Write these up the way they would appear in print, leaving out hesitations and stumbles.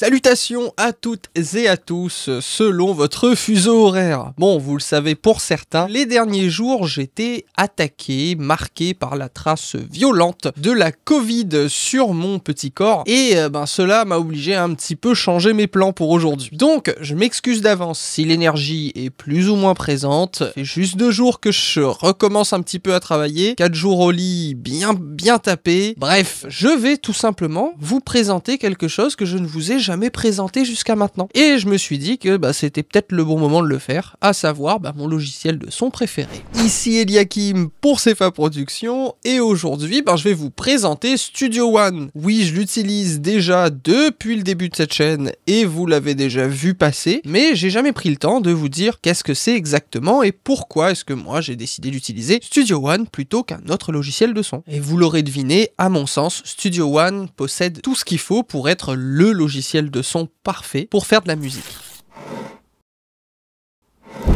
Salutations à toutes et à tous, selon votre fuseau horaire. Bon, vous le savez pour certains, les derniers jours, j'étais attaqué, marqué par la trace violente de la Covid sur mon petit corps, et cela m'a obligé à un petit peu changer mes plans pour aujourd'hui. Donc, je m'excuse d'avance si l'énergie est plus ou moins présente. Ça fait juste 2 jours que je recommence un petit peu à travailler, 4 jours au lit bien tapé. Bref, je vais tout simplement vous présenter quelque chose que je ne vous ai jamais présenté jusqu'à maintenant. Et je me suis dit que c'était peut-être le bon moment de le faire, à savoir mon logiciel de son préféré. Ici Eliakim pour CFA Productions, et aujourd'hui je vais vous présenter Studio One. Oui, je l'utilise déjà depuis le début de cette chaîne, et vous l'avez déjà vu passer, mais j'ai jamais pris le temps de vous dire qu'est-ce que c'est exactement, et pourquoi est-ce que moi j'ai décidé d'utiliser Studio One plutôt qu'un autre logiciel de son. Et vous l'aurez deviné, à mon sens, Studio One possède tout ce qu'il faut pour être le logiciel de son parfait pour faire de la musique.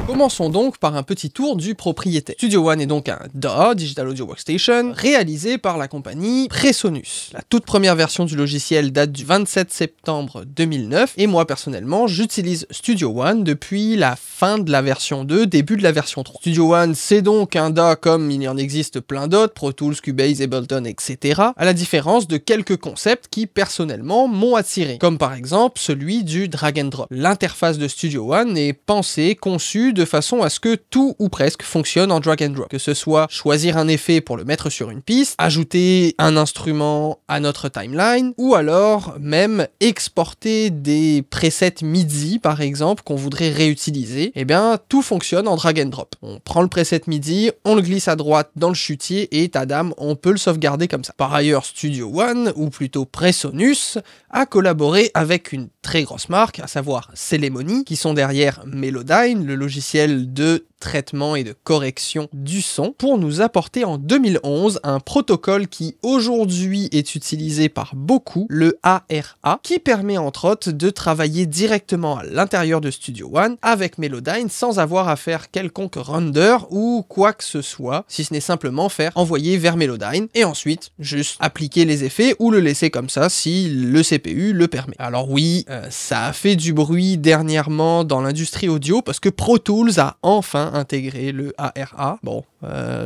Commençons donc par un petit tour du propriétaire. Studio One est donc un DAW, Digital Audio Workstation, réalisé par la compagnie Presonus. La toute première version du logiciel date du 27 septembre 2009, et moi personnellement, j'utilise Studio One depuis la fin de la version 2, début de la version 3. Studio One, c'est donc un DAW comme il y en existe plein d'autres, Pro Tools, Cubase, Ableton, etc., à la différence de quelques concepts qui personnellement m'ont attiré, comme par exemple celui du drag and drop. L'interface de Studio One est pensée, conçue de façon à ce que tout ou presque fonctionne en drag and drop. Que ce soit choisir un effet pour le mettre sur une piste, ajouter un instrument à notre timeline, ou alors même exporter des presets MIDI par exemple qu'on voudrait réutiliser, et tout fonctionne en drag and drop. On prend le preset MIDI, on le glisse à droite dans le chutier et tadam, on peut le sauvegarder comme ça. Par ailleurs, Studio One, ou plutôt Presonus, a collaboré avec une très grosse marque, à savoir Celemony, qui sont derrière Melodyne, le logiciel de traitement et de correction du son, pour nous apporter en 2011 un protocole qui aujourd'hui est utilisé par beaucoup, le ARA, qui permet entre autres de travailler directement à l'intérieur de Studio One avec Melodyne sans avoir à faire quelconque render ou quoi que ce soit, si ce n'est simplement faire envoyer vers Melodyne et ensuite juste appliquer les effets ou le laisser comme ça si le CPU le permet. Alors oui, ça a fait du bruit dernièrement dans l'industrie audio parce que Pro Tools a enfin intégré le ARA. Bon,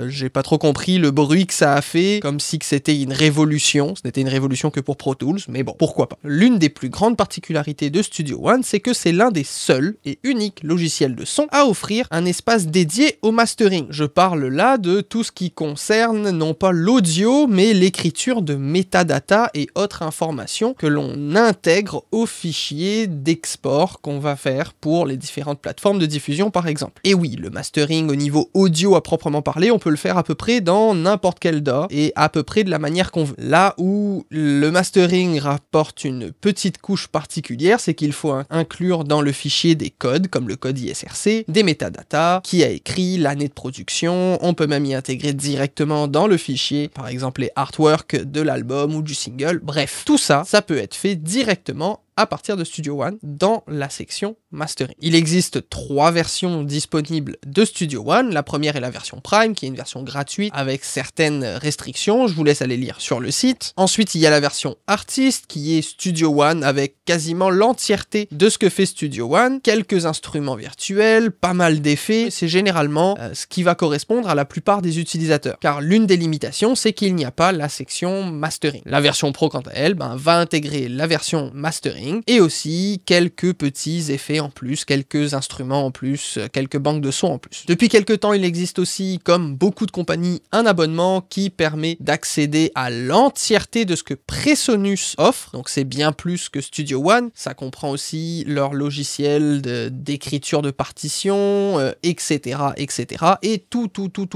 j'ai pas trop compris le bruit que ça a fait, comme si que c'était une révolution. Ce n'était une révolution que pour Pro Tools, mais bon, pourquoi pas. L'une des plus grandes particularités de Studio One, c'est que c'est l'un des seuls et uniques logiciels de son à offrir un espace dédié au mastering. Je parle là de tout ce qui concerne non pas l'audio, mais l'écriture de métadata et autres informations que l'on intègre au fichier d'export qu'on va faire pour les différentes plateformes de diffusion par exemple. Et oui, le mastering au niveau audio à proprement parler, on peut le faire à peu près dans n'importe quel DAW et à peu près de la manière qu'on veut. Là où le mastering rapporte une petite couche particulière, c'est qu'il faut inclure dans le fichier des codes, comme le code ISRC, des métadatas, qui a écrit, l'année de production, on peut même y intégrer directement dans le fichier, par exemple les artworks de l'album ou du single, bref, tout ça, ça peut être fait directement à partir de Studio One dans la section mastering. Il existe 3 versions disponibles de Studio One. La première est la version Prime, qui est une version gratuite avec certaines restrictions. Je vous laisse aller lire sur le site. Ensuite, il y a la version Artist, qui est Studio One avec quasiment l'entièreté de ce que fait Studio One. Quelques instruments virtuels, pas mal d'effets. C'est généralement ce qui va correspondre à la plupart des utilisateurs. Car l'une des limitations, c'est qu'il n'y a pas la section mastering. La version Pro, quant à elle, va intégrer la version mastering et aussi quelques petits effets en plus, quelques instruments en plus, quelques banques de sons en plus. Depuis quelques temps, il existe aussi, comme beaucoup de compagnies, un abonnement qui permet d'accéder à l'entièreté de ce que Presonus offre, donc c'est bien plus que Studio One, ça comprend aussi leur logiciel d'écriture de partitions, etc., et tout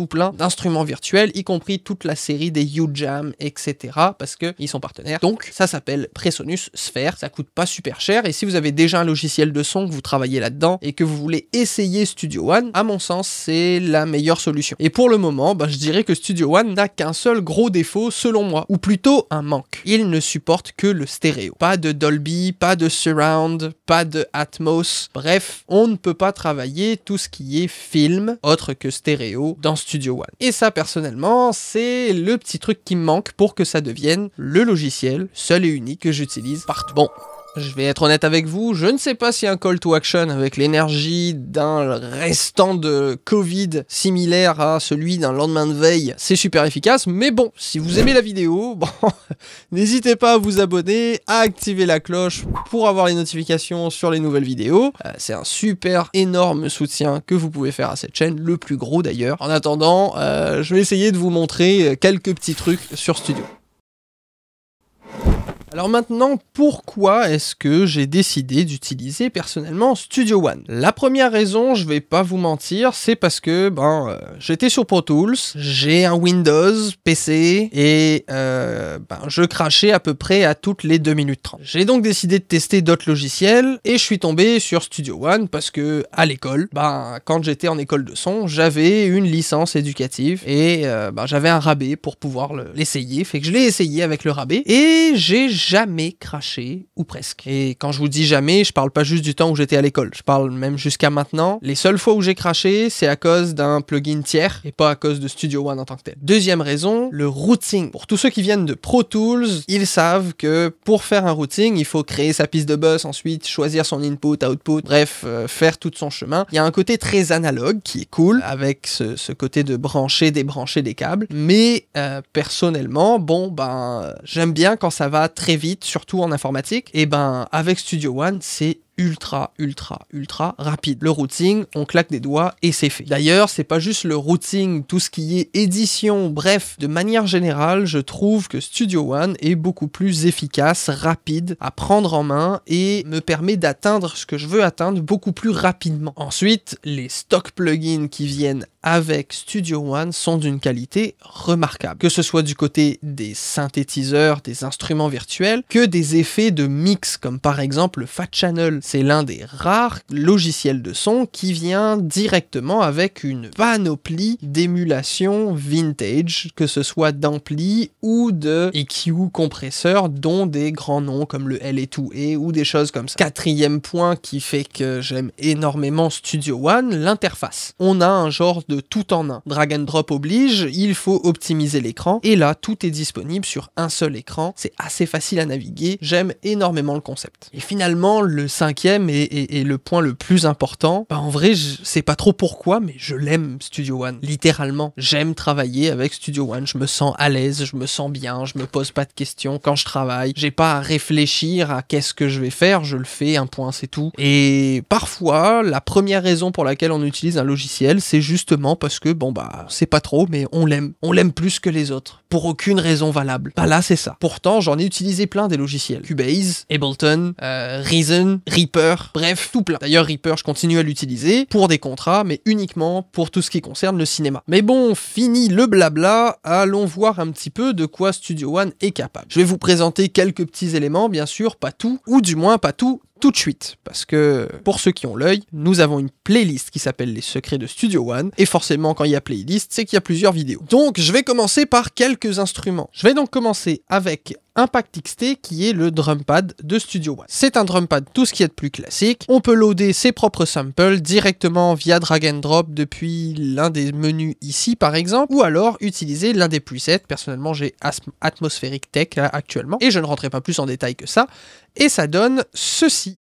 plein d'instruments virtuels, y compris toute la série des UJam, etc., parce qu'ils sont partenaires. Donc ça s'appelle Presonus Sphere, ça coûte pas super cher, et si vous avez déjà un logiciel de son, que vous travaillez là-dedans, et que vous voulez essayer Studio One, à mon sens, c'est la meilleure solution. Et pour le moment, je dirais que Studio One n'a qu'un seul gros défaut, selon moi, ou plutôt un manque. Il ne supporte que le stéréo. Pas de Dolby, pas de Surround, pas de Atmos, bref, on ne peut pas travailler tout ce qui est film, autre que stéréo, dans Studio One. Et ça, personnellement, c'est le petit truc qui me manque pour que ça devienne le logiciel seul et unique que j'utilise partout. Bon, Je vais être honnête avec vous, je ne sais pas si un call to action avec l'énergie d'un restant de Covid similaire à celui d'un lendemain de veille, c'est super efficace, mais bon, si vous aimez la vidéo, bon, n'hésitez pas à vous abonner, à activer la cloche pour avoir les notifications sur les nouvelles vidéos. C'est un super énorme soutien que vous pouvez faire à cette chaîne, le plus gros d'ailleurs. En attendant, je vais essayer de vous montrer quelques petits trucs sur Studio. Alors maintenant, pourquoi est-ce que j'ai décidé d'utiliser personnellement Studio One? La première raison, je vais pas vous mentir, c'est parce que j'étais sur Pro Tools, j'ai un Windows PC et je crachais à peu près à toutes les 2 minutes 30. J'ai donc décidé de tester d'autres logiciels et je suis tombé sur Studio One parce que à l'école, quand j'étais en école de son, j'avais une licence éducative et j'avais un rabais pour pouvoir l'essayer, fait que je l'ai essayé avec le rabais et j'ai jamais craché, ou presque. Et quand je vous dis jamais, je parle pas juste du temps où j'étais à l'école, je parle même jusqu'à maintenant. Les seules fois où j'ai craché, c'est à cause d'un plugin tiers, et pas à cause de Studio One en tant que tel. Deuxième raison, le routing. Pour tous ceux qui viennent de Pro Tools, ils savent que pour faire un routing, il faut créer sa piste de bus, ensuite choisir son input, output, bref, faire tout son chemin. Il y a un côté très analogue qui est cool, avec ce côté de brancher, débrancher des câbles, mais personnellement, j'aime bien quand ça va très vite, surtout en informatique, et avec Studio One, c'est ultra rapide. Le routing, on claque des doigts et c'est fait. D'ailleurs, c'est pas juste le routing, tout ce qui est édition, bref, de manière générale, je trouve que Studio One est beaucoup plus efficace, rapide à prendre en main et me permet d'atteindre ce que je veux atteindre beaucoup plus rapidement. Ensuite, les stock plugins qui viennent avec Studio One sont d'une qualité remarquable. Que ce soit du côté des synthétiseurs, des instruments virtuels, que des effets de mix, comme par exemple le Fat Channel. C'est l'un des rares logiciels de son qui vient directement avec une panoplie d'émulation vintage, que ce soit d'ampli ou de EQ compresseurs, dont des grands noms comme le LA2A ou des choses comme ça. Quatrième point qui fait que j'aime énormément Studio One, l'interface. On a un genre de tout en un. Drag and drop oblige, il faut optimiser l'écran, et là, tout est disponible sur un seul écran. C'est assez facile à naviguer, j'aime énormément le concept. Et finalement, le cinquième et le point le plus important, en vrai, je sais pas trop pourquoi, mais je l'aime Studio One, littéralement. J'aime travailler avec Studio One, je me sens à l'aise, je me sens bien, je me pose pas de questions quand je travaille, j'ai pas à réfléchir à qu'est-ce que je vais faire, je le fais, un point, c'est tout. Et parfois, la première raison pour laquelle on utilise un logiciel, c'est justement parce que, c'est pas trop, mais on l'aime plus que les autres, pour aucune raison valable. Là, c'est ça. Pourtant, j'en ai utilisé plein des logiciels. Cubase, Ableton, Reason, Reaper, bref, tout plein. D'ailleurs, Reaper, je continue à l'utiliser pour des contrats, mais uniquement pour tout ce qui concerne le cinéma. Mais bon, fini le blabla, allons voir un petit peu de quoi Studio One est capable. Je vais vous présenter quelques petits éléments, bien sûr, pas tout, ou du moins pas tout de suite, parce que pour ceux qui ont l'œil, nous avons une playlist qui s'appelle les secrets de Studio One, et forcément quand il y a playlist, c'est qu'il y a plusieurs vidéos. Donc je vais commencer par quelques instruments. Je vais donc commencer avec Impact XT qui est le drumpad de Studio One. C'est un drumpad tout ce qui est de plus classique. On peut loader ses propres samples directement via drag and drop depuis l'un des menus ici par exemple, ou alors utiliser l'un des presets. Personnellement j'ai Atmospheric Tech là, actuellement, et je ne rentrerai pas plus en détail que ça, et ça donne ceci.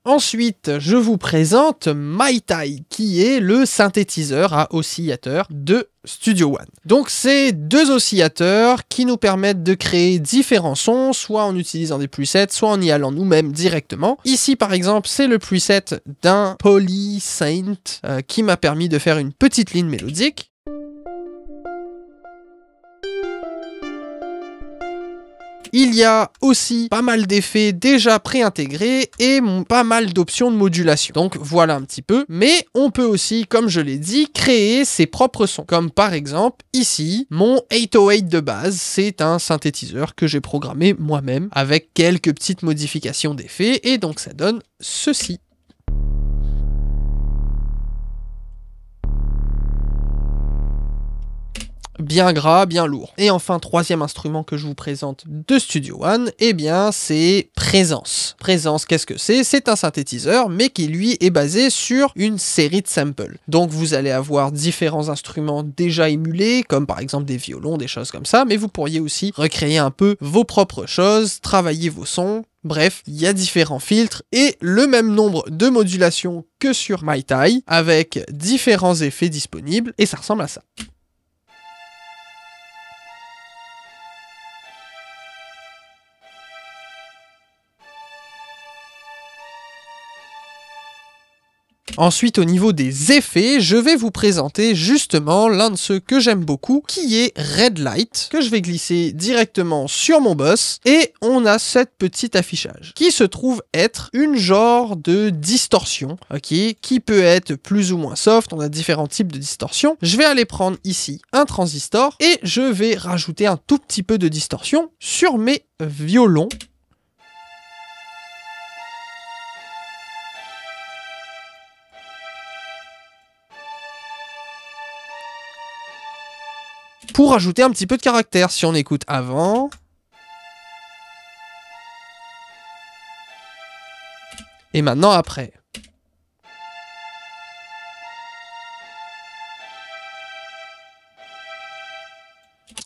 Ensuite, je vous présente MyTy, qui est le synthétiseur à oscillateur de Studio One. Donc c'est deux oscillateurs qui nous permettent de créer différents sons, soit en utilisant des presets, soit en y allant nous-mêmes directement. Ici par exemple, c'est le preset d'un Polysaint qui m'a permis de faire une petite ligne mélodique. Il y a aussi pas mal d'effets déjà préintégrés et pas mal d'options de modulation. Donc voilà un petit peu. Mais on peut aussi, comme je l'ai dit, créer ses propres sons. Comme par exemple, ici, mon 808 de base, c'est un synthétiseur que j'ai programmé moi-même avec quelques petites modifications d'effets. Et donc ça donne ceci. bien gras, bien lourd. Et enfin, troisième instrument que je vous présente de Studio One, eh bien c'est Presence. Presence, qu'est-ce que c'est? C'est un synthétiseur, mais qui lui est basé sur une série de samples. Donc vous allez avoir différents instruments déjà émulés, comme par exemple des violons, des choses comme ça, mais vous pourriez aussi recréer un peu vos propres choses, travailler vos sons. Bref, il y a différents filtres et le même nombre de modulations que sur MyTy, avec différents effets disponibles, et ça ressemble à ça. Ensuite, au niveau des effets, je vais vous présenter justement l'un de ceux que j'aime beaucoup, qui est Red Light, que je vais glisser directement sur mon boss, et on a cette petite affichage, qui se trouve être une genre de distorsion, ok, qui peut être plus ou moins soft, on a différents types de distorsion. Je vais aller prendre ici un transistor, et je vais rajouter un tout petit peu de distorsion sur mes violons. Pour ajouter un petit peu de caractère, si on écoute avant. Et maintenant après.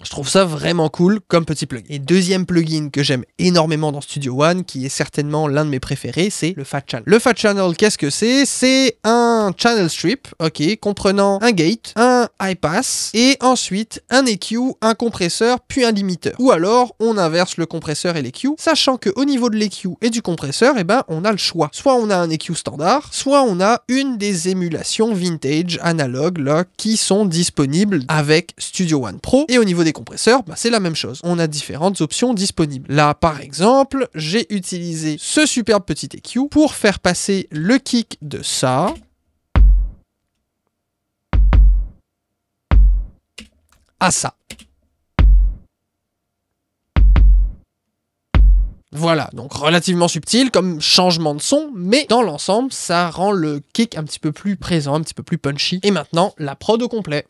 Je trouve ça vraiment cool comme petit plugin. Et deuxième plugin que j'aime énormément dans Studio One, qui est certainement l'un de mes préférés, c'est le Fat Channel. Le Fat Channel, qu'est-ce que c'est? C'est un channel strip, ok, comprenant un gate, un high pass, et ensuite un EQ, un compresseur, puis un limiteur. Ou alors, on inverse le compresseur et l'EQ, sachant qu'au niveau de l'EQ et du compresseur, eh ben, on a le choix. Soit on a un EQ standard, soit on a une des émulations vintage, analogues, là, qui sont disponibles avec Studio One Pro. Et au niveau des compresseurs, bah, c'est la même chose. On a différentes options disponibles. Là, par exemple, j'ai utilisé ce superbe petit EQ pour faire passer le kick de ça à ça. Voilà, donc relativement subtil comme changement de son, mais dans l'ensemble, ça rend le kick un petit peu plus présent, un petit peu plus punchy. Et maintenant, la prod au complet.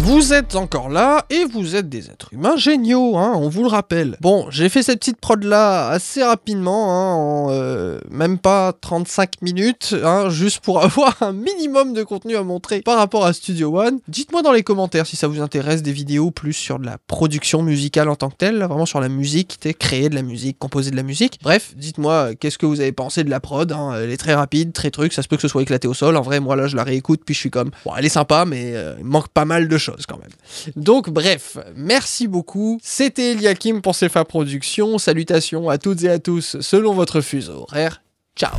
Vous êtes encore là et vous êtes des êtres humains géniaux, hein, on vous le rappelle. Bon, j'ai fait cette petite prod là assez rapidement, hein, en même pas 35 minutes, hein, juste pour avoir un minimum de contenu à montrer par rapport à Studio One. Dites-moi dans les commentaires si ça vous intéresse des vidéos plus sur de la production musicale en tant que telle, là, vraiment sur la musique, créer de la musique, composer de la musique. Bref, dites-moi qu'est-ce que vous avez pensé de la prod, hein, elle est très rapide, très truc, ça se peut que ce soit éclaté au sol. En vrai, moi là je la réécoute puis je suis comme, bon elle est sympa mais il manque pas mal de choses quand même. Donc bref, merci beaucoup, c'était Eliakim pour CFA Productions, salutations à toutes et à tous selon votre fuseau horaire, ciao.